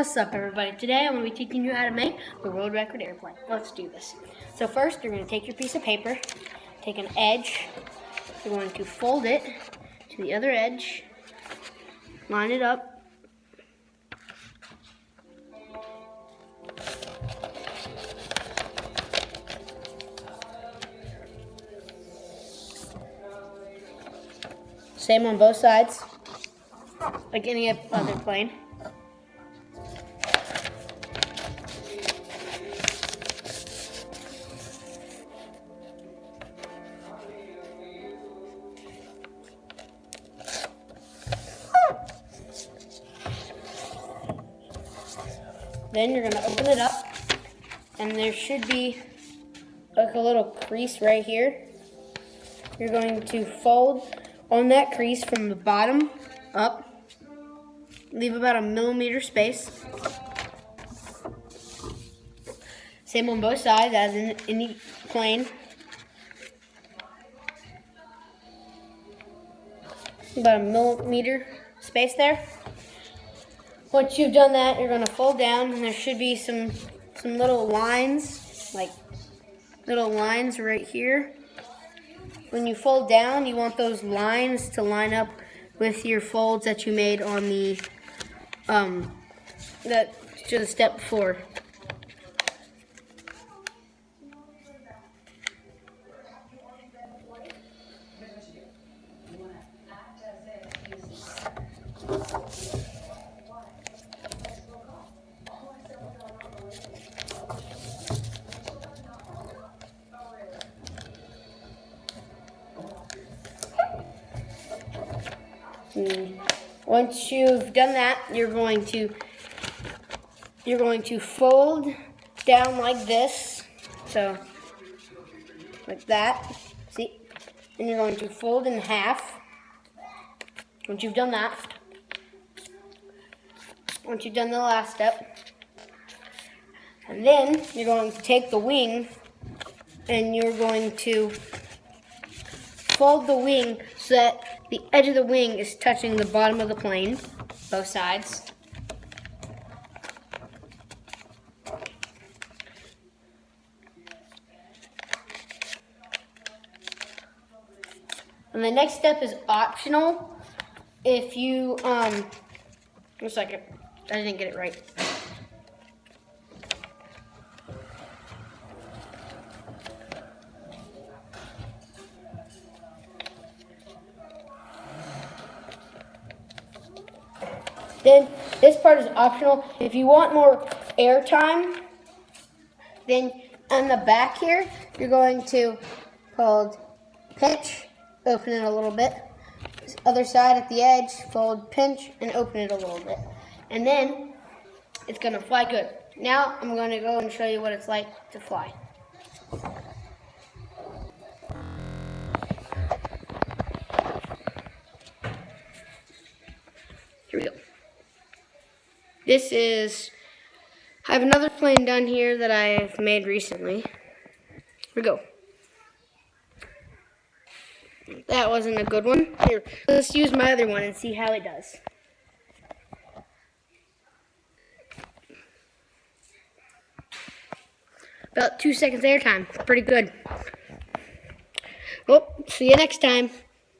What's up, everybody? Today I'm going to be teaching you how to make the world record airplane. Let's do this. So first, you're going to take your piece of paper, take an edge, you're going to fold it to the other edge, line it up, same on both sides, like any other plane. Then you're going to open it up, and there should be like a little crease right here. You're going to fold on that crease from the bottom up, leave about 1 millimeter space. Same on both sides as in any plane. About 1 millimeter space there. Once you've done that, you're going to fold down, and there should be some little lines, like little lines right here. When you fold down, you want those lines to line up with your folds that you made on the to the step before. Once you've done that, you're going to fold down like this, so like that. See, and you're going to fold in half. Once you've done that, once you've done the last step, and then you're going to take the wing and you're going to fold the wing so that the edge of the wing is touching the bottom of the plane, both sides. And the next step is optional. If you, one second, I didn't get it right. Then this part is optional. If you want more air time, then on the back here, you're going to fold, pinch, open it a little bit. This other side at the edge, fold, pinch, and open it a little bit. And then it's going to fly good. Now I'm going to go and show you what it's like to fly. Here we go. I have another plane down here that I've made recently. Here we go. That wasn't a good one. Here, let's use my other one and see how it does. About 2 seconds air time. Pretty good. Well, see you next time.